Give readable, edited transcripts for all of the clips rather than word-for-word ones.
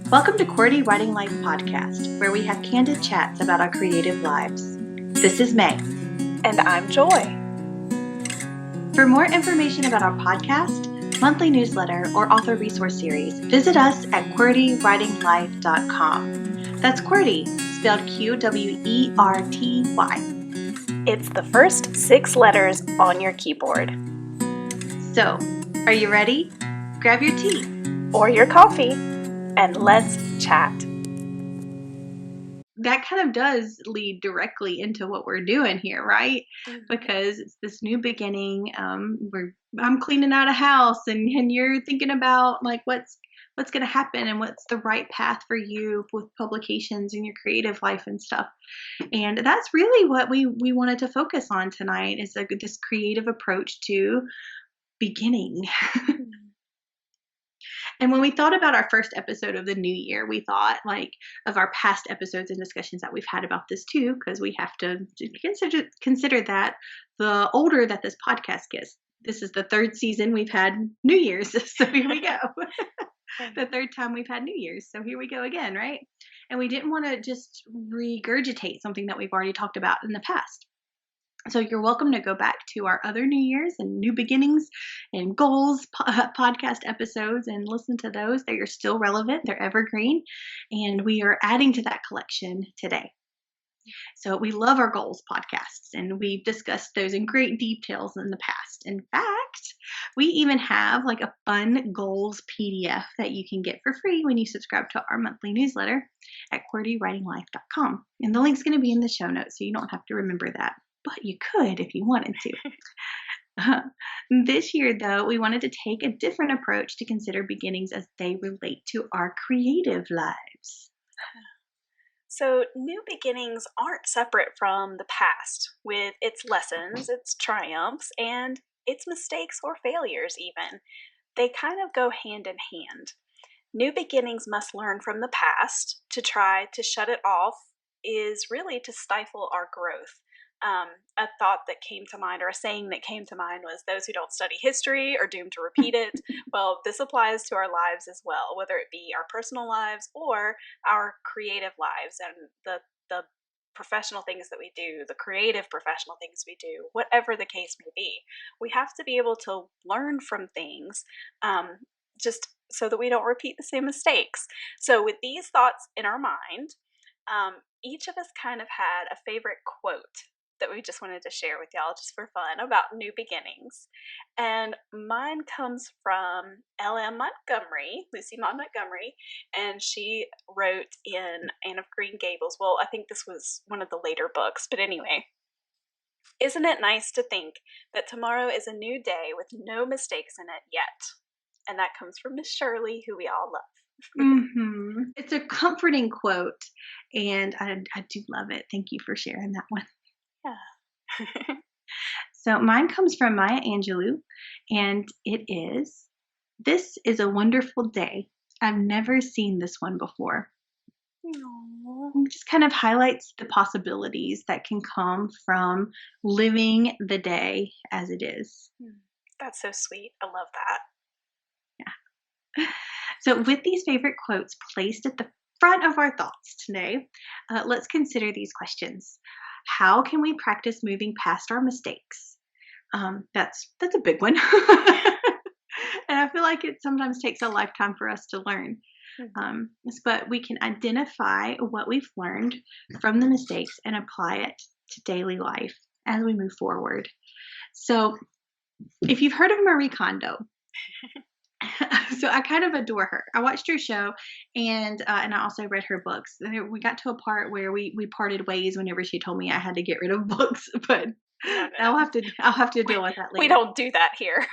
Welcome to QWERTY Writing Life Podcast, where we have candid chats about our creative lives. This is May. And I'm Joy. For more information about our podcast, monthly newsletter, or author resource series, visit us at QWERTYWritingLife.com. That's QWERTY, spelled QWERTY. It's the first 6 letters on your keyboard. So, are you ready? Grab your tea. Or your coffee, and let's chat. That kind of does lead directly into what we're doing here, right? Mm-hmm. Because it's this new beginning. I'm cleaning out a house, and you're thinking about like what's going to happen and what's the right path for you with publications in your creative life and stuff. And that's really what we wanted to focus on tonight, is this creative approach to beginning. And when we thought about our first episode of the new year, we thought like of our past episodes and discussions that we've had about this too, because we have to consider that the older that this podcast gets. This is the 3rd season we've had New Year's, so here we go. The 3rd time we've had New Year's, so here we go again, right? And we didn't want to just regurgitate something that we've already talked about in the past. So you're welcome to go back to our other New Year's and New Beginnings and Goals podcast episodes and listen to those. They are still relevant. They're evergreen. And we are adding to that collection today. So we love our Goals podcasts, and we've discussed those in great details in the past. In fact, we even have like a fun Goals PDF that you can get for free when you subscribe to our monthly newsletter at QWERTYWritingLife.com. And the link's going to be in the show notes, so you don't have to remember that. But you could if you wanted to. This year, though, we wanted to take a different approach to consider beginnings as they relate to our creative lives. So, new beginnings aren't separate from the past, with its lessons, its triumphs, and its mistakes or failures even. They kind of go hand in hand. New beginnings must learn from the past. To try to shut it off is really to stifle our growth. A thought that came to mind, or a saying that came to mind, was those who don't study history are doomed to repeat it. Well, this applies to our lives as well, whether it be our personal lives or our creative lives and the professional things that we do, the creative professional things we do, whatever the case may be. We have to be able to learn from things just so that we don't repeat the same mistakes. So with these thoughts in our mind, each of us kind of had a favorite quote that we just wanted to share with y'all just for fun about new beginnings. And mine comes from L.M. Montgomery, Lucy Maud Montgomery, and she wrote in Anne of Green Gables. Well, I think this was one of the later books, but anyway. Isn't it nice to think that tomorrow is a new day with no mistakes in it yet? And that comes from Miss Shirley, who we all love. Mm-hmm. It's a comforting quote, and I do love it. Thank you for sharing that one. Yeah. So mine comes from Maya Angelou, and it is, "This is a wonderful day. I've never seen this one before." It just kind of highlights the possibilities that can come from living the day as it is. That's so sweet. I love that. Yeah. So with these favorite quotes placed at the front of our thoughts today, let's consider these questions. How can we practice moving past our mistakes? That's a big one. And I feel like it sometimes takes a lifetime for us to learn. But we can identify what we've learned from the mistakes and apply it to daily life as we move forward. So if you've heard of Marie Kondo, so I kind of adore her. I watched her show, and I also read her books. We got to a part where we parted ways whenever she told me I had to get rid of books, but No. I'll have to deal with that later. We don't do that here.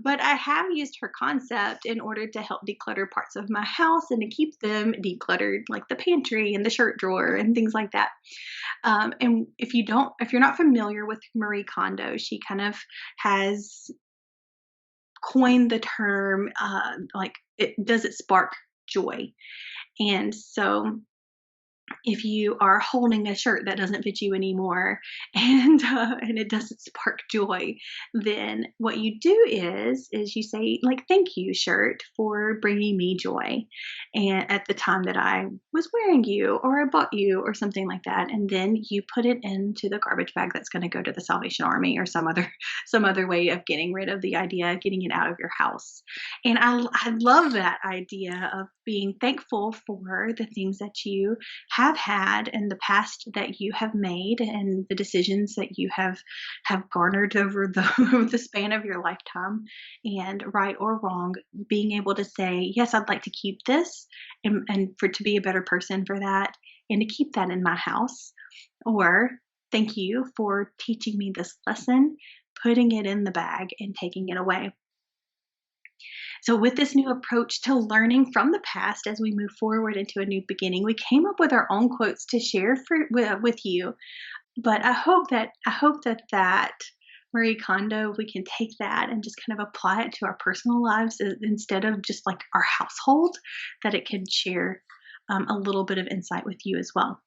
But I have used her concept in order to help declutter parts of my house and to keep them decluttered, like the pantry and the shirt drawer and things like that. And if you're not familiar with Marie Kondo, she kind of has coined the term does it spark joy? And so if you are holding a shirt that doesn't fit you anymore and it doesn't spark joy, then what you do is you say, like, thank you, shirt, for bringing me joy and at the time that I was wearing you or I bought you or something like that, and then you put it into the garbage bag that's going to go to the Salvation Army or some other way of getting rid of the idea, getting it out of your house. And I love that idea of being thankful for the things that you have had in the past that you have made and the decisions that you have garnered over the the span of your lifetime, and right or wrong, being able to say, yes, I'd like to keep this, and for to be a better person for that, and to keep that in my house, or thank you for teaching me this lesson, putting it in the bag and taking it away. So, with this new approach to learning from the past as we move forward into a new beginning, we came up with our own quotes to share with you. But I hope that Marie Kondo, we can take that and just kind of apply it to our personal lives instead of just like our household, that it can share a little bit of insight with you as well.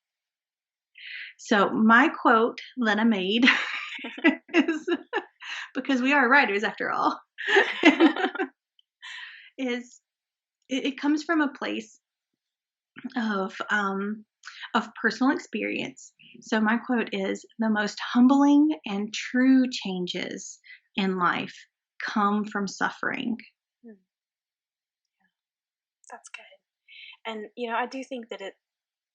So, my quote that I made is, because we are writers after all, is it comes from a place of personal experience. So my quote is, "The most humbling and true changes in life come from suffering." Hmm, that's good. And I do think that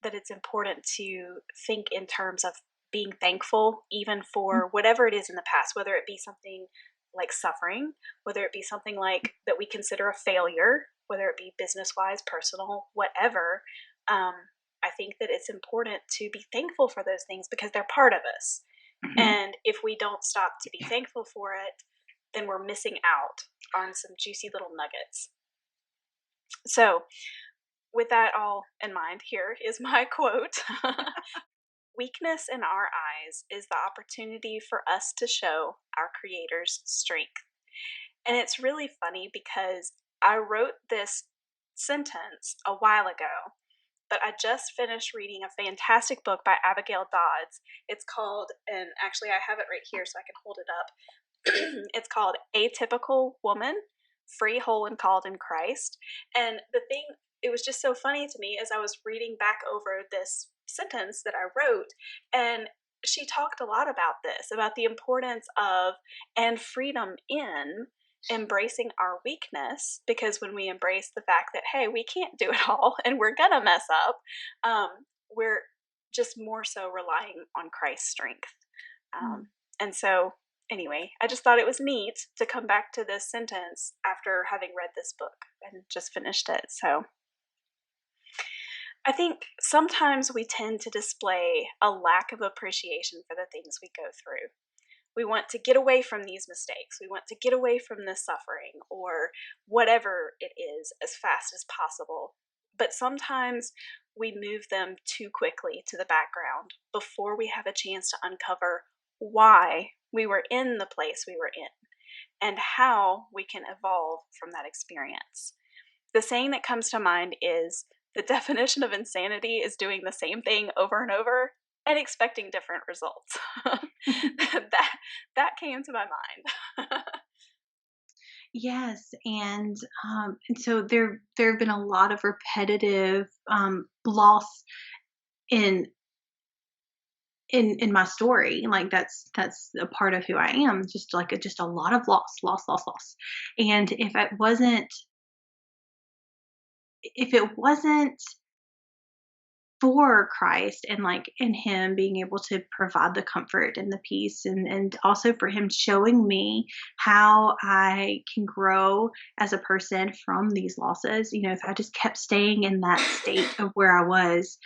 it's important to think in terms of being thankful even for whatever it is in the past, whether it be something like suffering, whether it be something like that we consider a failure, whether it be business wise, personal, whatever. Um, I think that it's important to be thankful for those things because they're part of us. Mhm. And if we don't stop to be thankful for it, then we're missing out on some juicy little nuggets. So, with that all in mind, here is my quote. Weakness in our eyes is the opportunity for us to show our Creator's strength. And it's really funny because I wrote this sentence a while ago, but I just finished reading a fantastic book by Abigail Dodds. It's called, and actually I have it right here so I can hold it up. It's called Atypical Woman, Free, Whole, and Called in Christ. And the thing, it was just so funny to me as I was reading back over this sentence that I wrote, and she talked a lot about this, about the importance of and freedom in embracing our weakness, because when we embrace the fact that, hey, we can't do it all and we're gonna mess up, we're just more so relying on Christ's strength. Mm. And so, anyway, I just thought it was neat to come back to this sentence after having read this book and just finished it. So, I think sometimes we tend to display a lack of appreciation for the things we go through. We want to get away from these mistakes. We want to get away from this suffering or whatever it is as fast as possible. But sometimes we move them too quickly to the background before we have a chance to uncover why we were in the place we were in and how we can evolve from that experience. The saying that comes to mind is, the definition of insanity is doing the same thing over and over and expecting different results. that came to my mind. Yes, and so there have been a lot of repetitive loss in in my story. Like that's a part of who I am. Just like just a lot of loss. And if it wasn't for Christ and like in him being able to provide the comfort and the peace, and also for him showing me how I can grow as a person from these losses. If I just kept staying in that state of where I was,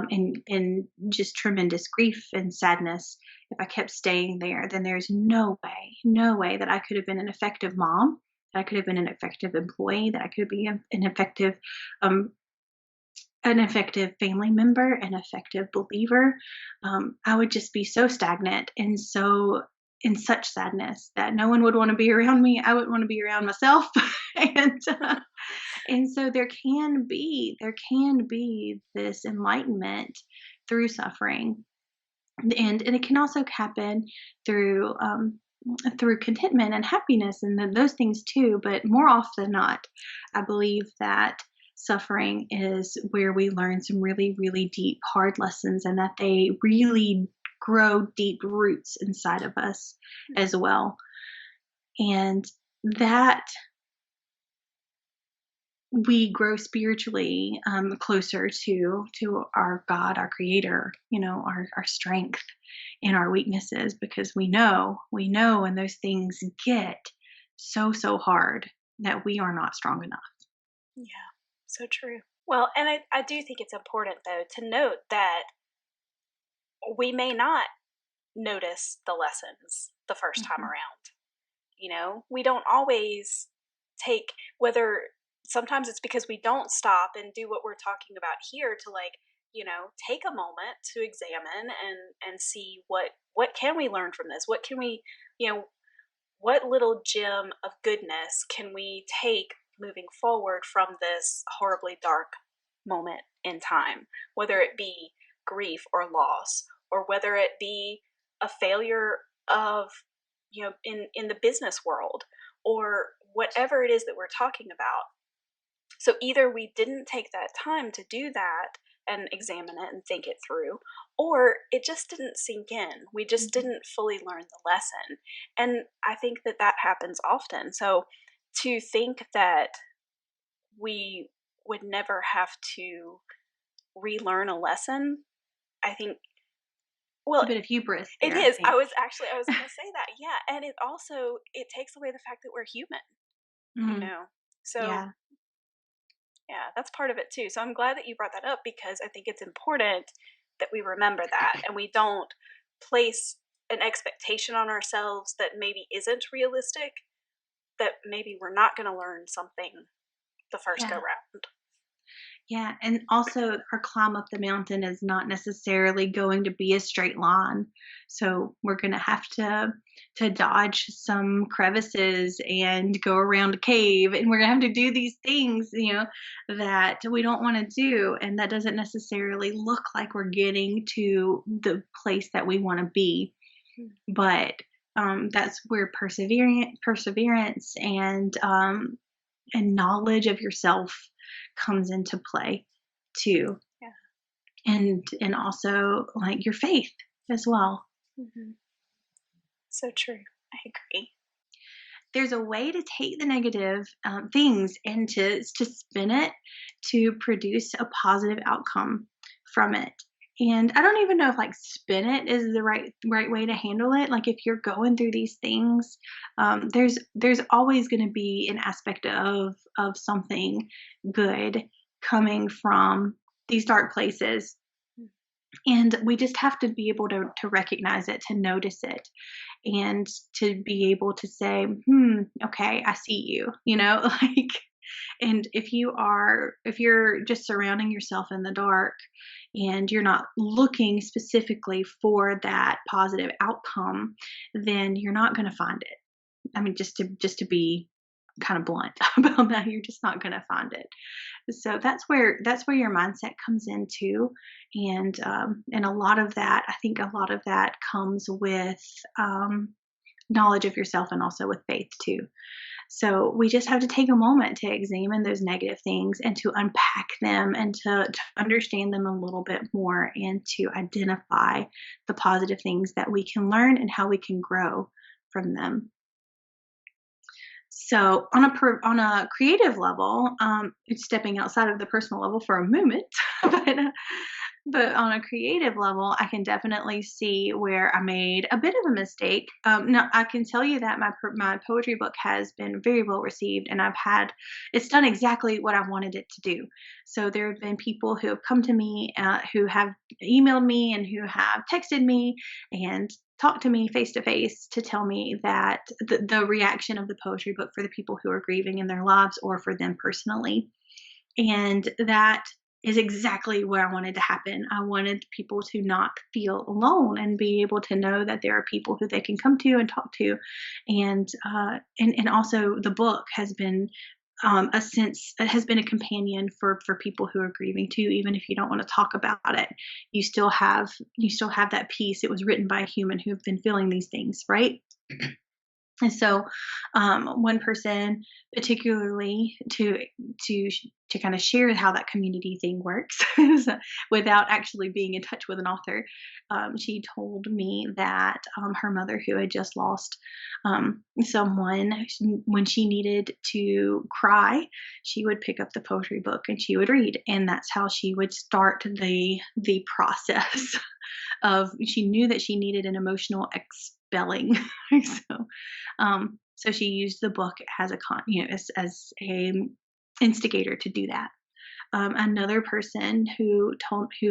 in just tremendous grief and sadness, if I kept staying there, then there's no way that I could have been an effective mom, that I could have been an effective employee, that I could be um, an effective family member, an effective believer. I would just be so stagnant and so in such sadness that no one would want to be around me. I wouldn't want to be around myself. and and so there can be this enlightenment through suffering, and it can also happen through through contentment and happiness and those things too. But more often than not, I believe that suffering is where we learn some really, really deep, hard lessons, and that they really grow deep roots inside of us as well. And that we grow spiritually closer to our God, our Creator, our strength and our weaknesses, because we know when those things get so hard that we are not strong enough. Yeah, so true. Well, and I do think it's important, though, to note that we may not notice the lessons the first time Mhm. around. We don't always take, whether sometimes it's because we don't stop and do what we're talking about here to, like, take a moment to examine and see what can we learn from this? What can we, what little gem of goodness can we take moving forward from this horribly dark moment in time, whether it be grief or loss, or whether it be a failure of, in the business world, or whatever it is that we're talking about. So either we didn't take that time to do that and examine it and think it through, or it just didn't sink in. We just Mhm. didn't fully learn the lesson. And I think that happens often. So to think that we would never have to relearn a lesson, I think, It's well, a bit of hubris it there, I is. think. I was going to say that. Yeah, and it takes away the fact that we're human, you Mhm. know. So, Yeah. yeah, that's part of it too. So I'm glad that you brought that up, because I think it's important that we remember that and we don't place an expectation on ourselves that maybe isn't realistic, that maybe we're not going to learn something the first go Yeah. round. Yeah, and also our climb up the mountain is not necessarily going to be a straight line. So we're going to have to dodge some crevices and go around a cave, and we're going to have to do these things, that we don't want to do, and that doesn't necessarily look like we're getting to the place that we want to be. But that's where perseverance and knowledge of yourself comes into play too, Yeah. and also like your faith as well. Hmm. So true. I agree. There's a way to take the negative things and to spin it to produce a positive outcome from it. And I don't even know if like spin it is the right way to handle it. Like if you're going through these things, there's always going to be an aspect of something good coming from these dark places, and we just have to be able to recognize it, to notice it, and to be able to say, okay, I see you, like, and if you're just surrounding yourself in the dark and you're not looking specifically for that positive outcome, then you're not going to find it. I mean, just to be kind of blunt about that, you're just not going to find it. So that's where your mindset comes in too, and a lot of that, I think, a lot of that comes with knowledge of yourself and also with faith too. So we just have to take a moment to examine those negative things and to unpack them and to understand them a little bit more and to identify the positive things that we can learn and how we can grow from them. So on a creative level, it's stepping outside of the personal level for a moment, but on a creative level, I can definitely see where I made a bit of a mistake. Now I can tell you that my poetry book has been very well received, and it's done exactly what I wanted it to do. So there have been people who have come to me, who have emailed me, and who have texted me, and talk to me face to face to tell me that the reaction of the poetry book for the people who are grieving in their lives or for them personally, and that is exactly what I wanted to happen. I wanted people to not feel alone and be able to know that there are people who they can come to and talk to, and also the book has been a sense it has been a companion for people who are grieving too. Even if you don't want to talk about it, you still have that piece. It was written by a human who've been feeling these things, right? And so, one person, particularly to to kind of share how that community thing works, without actually being in touch with an author, she told me that her mother, who had just lost someone, when she needed to cry, she would pick up the poetry book and she would read, and that's how she would start the process of. She knew that she needed an emotional expelling, so she used the book as as a instigator to do that. Another person who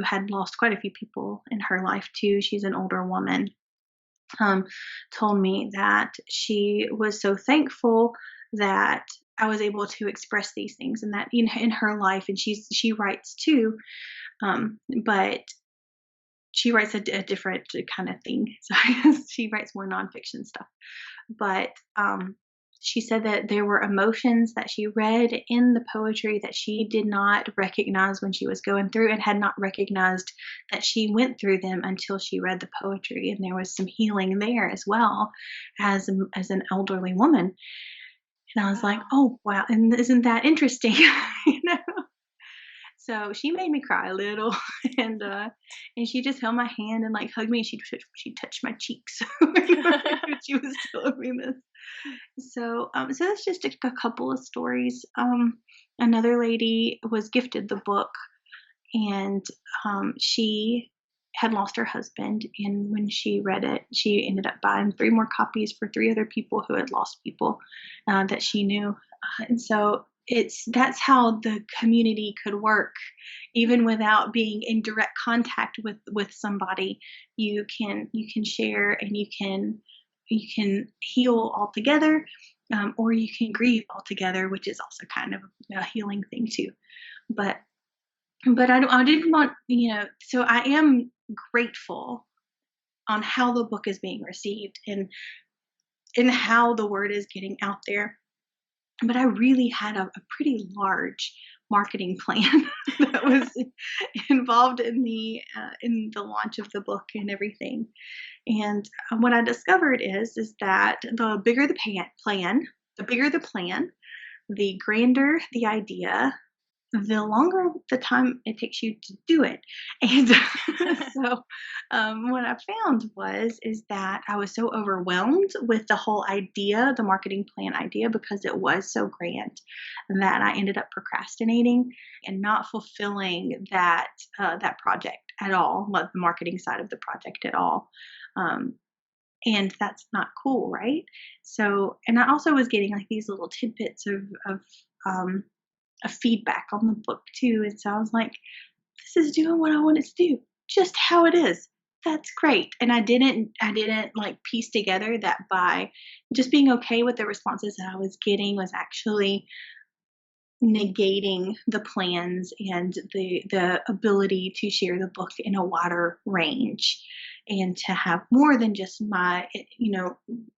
had lost quite a few people in her life too. She's an older woman. Um, Told me that she was so thankful that I was able to express these things, and that in her life, and she writes too, but she writes a different kind of thing. So she writes more nonfiction stuff. But she said that there were emotions that she read in the poetry that she did not recognize when she was going through, and had not recognized that she went through them until she read the poetry. And there was some healing there as well, as an elderly woman. And I was like, Wow. oh wow, and isn't that interesting? you know so she made me cry a little, and she just held my hand and like hugged me, and she touched my cheeks when she was telling me this. So that's just a couple of stories. Another lady was gifted the book, and she had lost her husband, and when she read it, she ended up buying three more copies for three other people who had lost people that she knew. And so that's how the community could work, even without being in direct contact with somebody. You can share, and you can heal altogether, or you can grieve altogether, which is also kind of a healing thing too. But I didn't want, so I am grateful on how the book is being received, and how the word is getting out there. But I really had a pretty large marketing plan that was involved in the launch of the book and everything. And what I discovered is that the bigger the plan, the grander the idea, the longer the time it takes you to do it. And so, what I found is that I was so overwhelmed with the whole idea, the marketing plan idea, because it was so grand, that I ended up procrastinating and not fulfilling that project at all, like the marketing side of the project at all. Um, and that's not cool, right? So, and I also was getting like these little tidbits of um, a feedback on the book too. And so I was like, this is doing what I want it to do, just how it is. That's great. And I didn't like piece together that by just being okay with the responses that I was getting was actually negating the plans and the ability to share the book in a wider range, and to have more than just my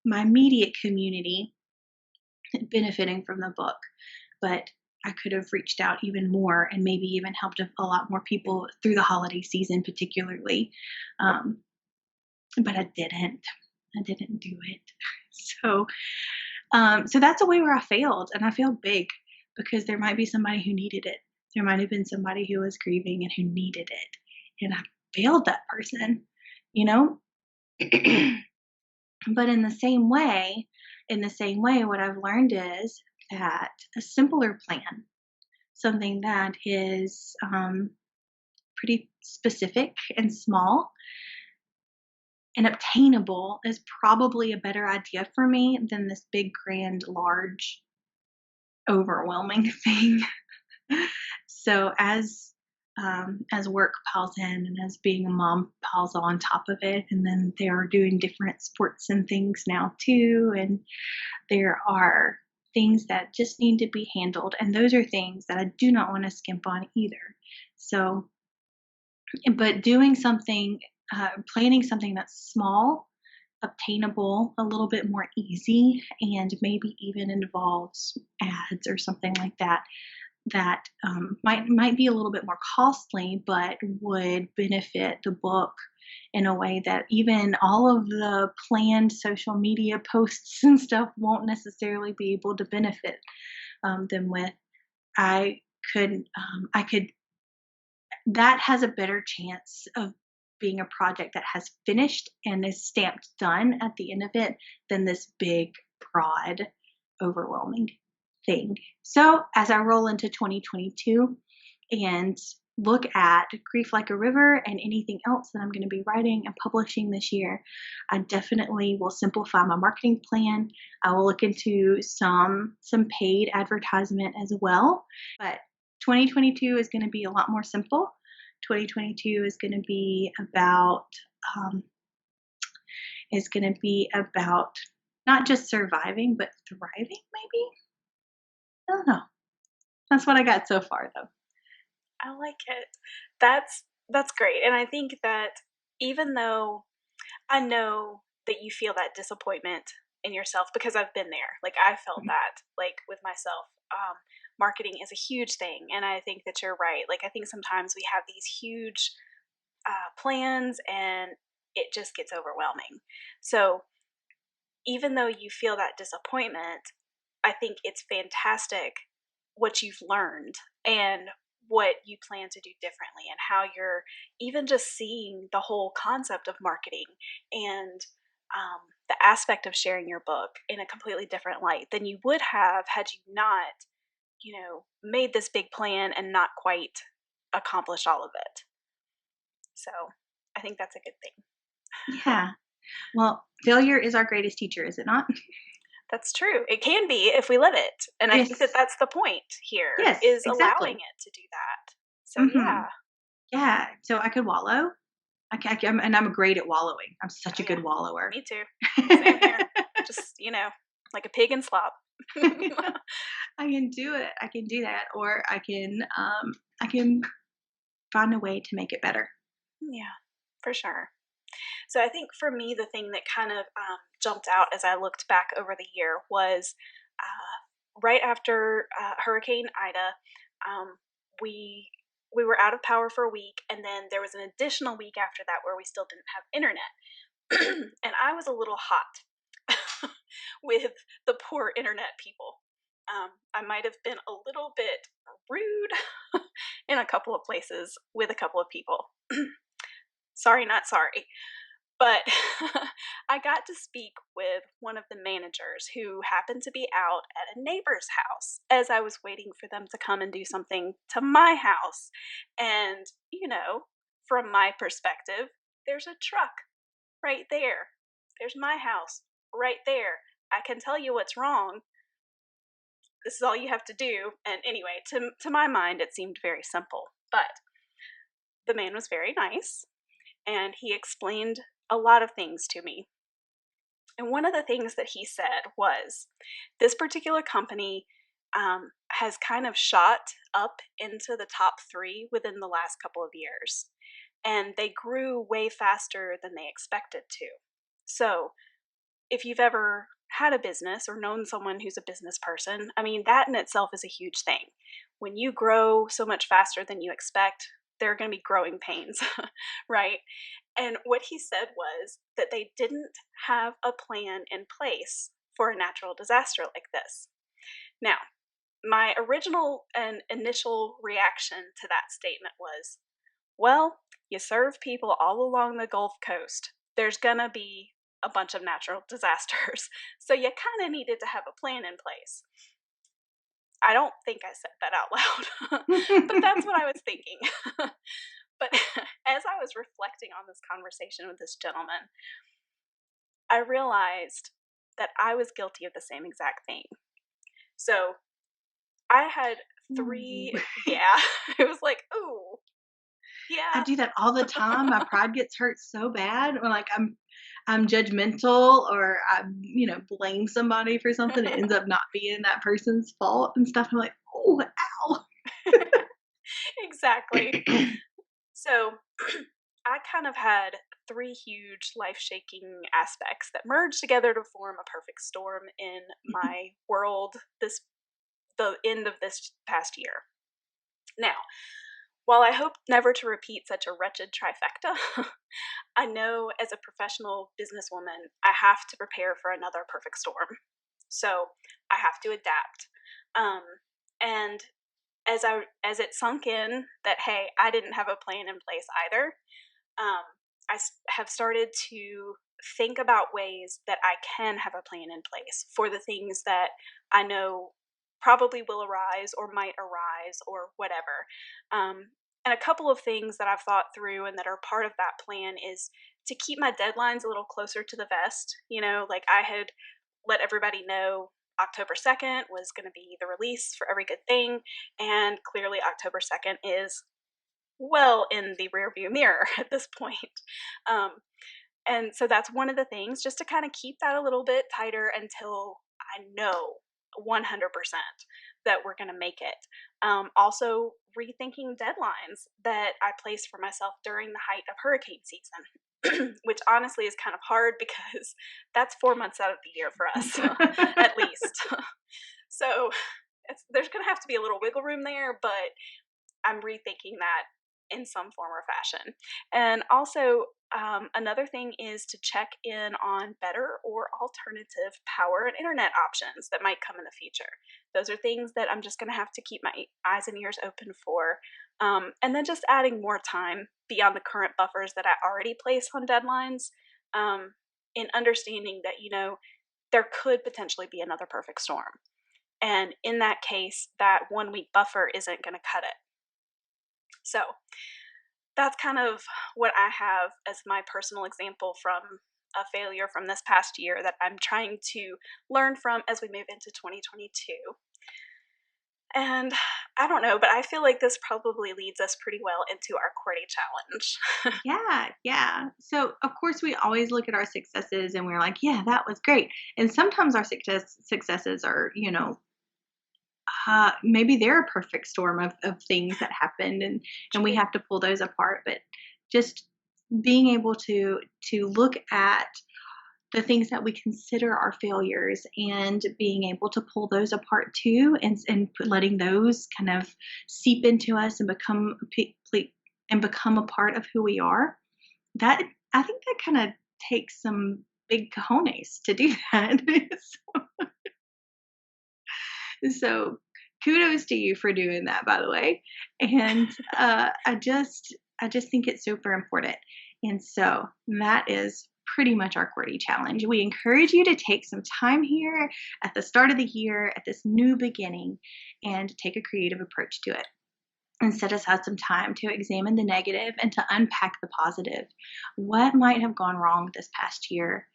immediate community benefiting from the book. But I could have reached out even more, and maybe even helped a lot more people through the holiday season, particularly. Um, but I didn't. I didn't do it. So, so that's a way where I failed, and I failed big, because there might be somebody who needed it. There might have been somebody who was grieving and who needed it, and I failed that person. You know. But in the same way, what I've learned is that a simpler plan, something that is pretty specific and small and obtainable, is probably a better idea for me than this big, grand, large, overwhelming thing. So as work piles in, and as being a mom piles on top of it, and then they're doing different sports and things now too, and there are things that just need to be handled. And those are things that I do not want to skimp on either. So, but doing something, planning something that's small, obtainable, a little bit more easy, and maybe even involves ads or something like that, that might be a little bit more costly, but would benefit the book in a way that even all of the planned social media posts and stuff won't necessarily be able to benefit them with. I I could that has a better chance of being a project that has finished and is stamped done at the end of it than this big, broad, overwhelming thing. So, as I roll into 2022 and look at Grief Like a River and anything else that I'm going to be writing and publishing this year, I definitely will simplify my marketing plan. I will look into some paid advertisement as well, but 2022 is going to be a lot more simple. 2022 um, is going to be about not just surviving but thriving. Maybe, I don't know. That's what I got so far, though. I like it. That's great. And I think that even though I know that you feel that disappointment in yourself, because I've been there. Like, I felt that, like, with myself. Marketing is a huge thing, and I think that you're right. Like, I think sometimes we have these huge plans, and it just gets overwhelming. So even though you feel that disappointment, I think it's fantastic what you've learned and what you plan to do differently, and how you're even just seeing the whole concept of marketing and the aspect of sharing your book in a completely different light than you would have had you not, made this big plan and not quite accomplished all of it. So I think that's a good thing. Yeah. Well, failure is our greatest teacher, is it not? That's true. It can be if we live it. And I think that Yes. that's the point here, Yes, is exactly. allowing it to do that. So Mm-hmm. yeah. Yeah. So I could wallow. And I'm great at wallowing. I'm such a Oh yeah. good wallower. Me too. Same here. Just, like a pig in slop. I can do it. I can do that, or I can find a way to make it better. Yeah, for sure. So I think for me, the thing that kind of jumped out as I looked back over the year was right after Hurricane Ida, um, we we were out of power for a week, and then there was an additional week after that where we still didn't have internet, and I was a little hot with the poor internet people. I might have been a little bit rude in a couple of places with a couple of people. Sorry, not sorry. But I got to speak with one of the managers who happened to be out at a neighbor's house as I was waiting for them to come and do something to my house. And, from my perspective, there's a truck right there. There's my house right there. I can tell you what's wrong. This is all you have to do. And anyway, to my mind, it seemed very simple. But the man was very nice, and he explained a lot of things to me. And one of the things that he said was, this particular company has kind of shot up into the top 3 within the last couple of years. And they grew way faster than they expected to. So if you've ever had a business or known someone who's a business person, I mean, that in itself is a huge thing. When you grow so much faster than you expect, there are going to be growing pains, right? And what he said was that they didn't have a plan in place for a natural disaster like this. Now, my original and initial reaction to that statement was, well, you serve people all along the Gulf Coast. There's going to be a bunch of natural disasters. So you kind of needed to have a plan in place. I don't think I said that out loud, but that's what I was thinking. But as I was reflecting on this conversation with this gentleman, I realized that I was guilty of the same exact thing. So I had 3, yeah, it was like, ooh. Yeah. I do that all the time. My pride gets hurt so bad when like I'm judgmental or I, blame somebody for something. It ends up not being that person's fault and stuff. I'm like, oh, ow. Exactly. So I kind of had three huge life-shaking aspects that merged together to form a perfect storm in my world the end of this past year. Now, while I hope never to repeat such a wretched trifecta, I know as a professional businesswoman, I have to prepare for another perfect storm. So I have to adapt. And as it sunk in that, hey, I didn't have a plan in place either, I have started to think about ways that I can have a plan in place for the things that I know probably will arise or might arise or whatever. And a couple of things that I've thought through and that are part of that plan is to keep my deadlines a little closer to the vest. Like I had let everybody know October 2nd was going to be the release for Every Good Thing, and clearly October 2nd is well in the rearview mirror at this point. And so that's one of the things, just to kind of keep that a little bit tighter until I know 100% that we're going to make it. Also, rethinking deadlines that I placed for myself during the height of hurricane season, which honestly is kind of hard because that's 4 months out of the year for us, at least. So there's going to have to be a little wiggle room there, but I'm rethinking that in some form or fashion. And also, another thing is to check in on better or alternative power and internet options that might come in the future. Those are things that I'm just going to have to keep my eyes and ears open for. And then just adding more time beyond the current buffers that I already place on deadlines, in understanding that, there could potentially be another perfect storm. And in that case, that 1 week buffer isn't going to cut it. So that's kind of what I have as my personal example from a failure from this past year that I'm trying to learn from as we move into 2022. And I don't know, but I feel like this probably leads us pretty well into our QWERTY challenge. Yeah. So, of course, we always look at our successes and we're like, yeah, that was great. And sometimes our successes are, maybe they're a perfect storm of things that happened and we have to pull those apart. But just being able to look at the things that we consider our failures and being able to pull those apart too and letting those kind of seep into us and become a part of who we are. That I think that kind of takes some big cojones to do that. So kudos to you for doing that, by the way. And I just think it's super important. And so that is pretty much our QWERTY challenge. We encourage you to take some time here at the start of the year, at this new beginning, and take a creative approach to it. And set aside some time to examine the negative and to unpack the positive. What might have gone wrong this past year?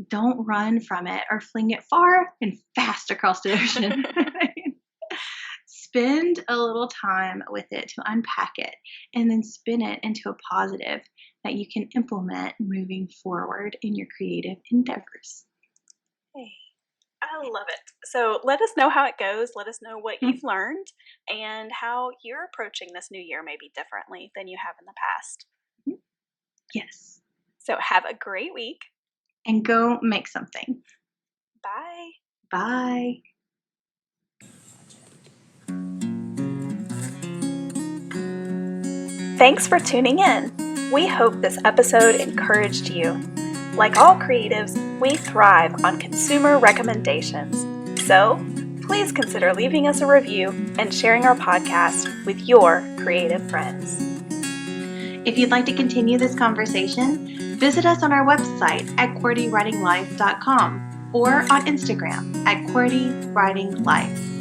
Don't run from it or fling it far and fast across the ocean. Spend a little time with it to unpack it and then spin it into a positive that you can implement moving forward in your creative endeavors. Hey, I love it. So let us know how it goes. Let us know what you've learned and how you're approaching this new year maybe differently than you have in the past. Yes. So have a great week. And go make something. Bye. Bye. Thanks for tuning in. We hope this episode encouraged you. Like all creatives, we thrive on consumer recommendations. So please consider leaving us a review and sharing our podcast with your creative friends. If you'd like to continue this conversation, visit us on our website at QWERTYWritingLife.com or on Instagram at QWERTYWritingLife.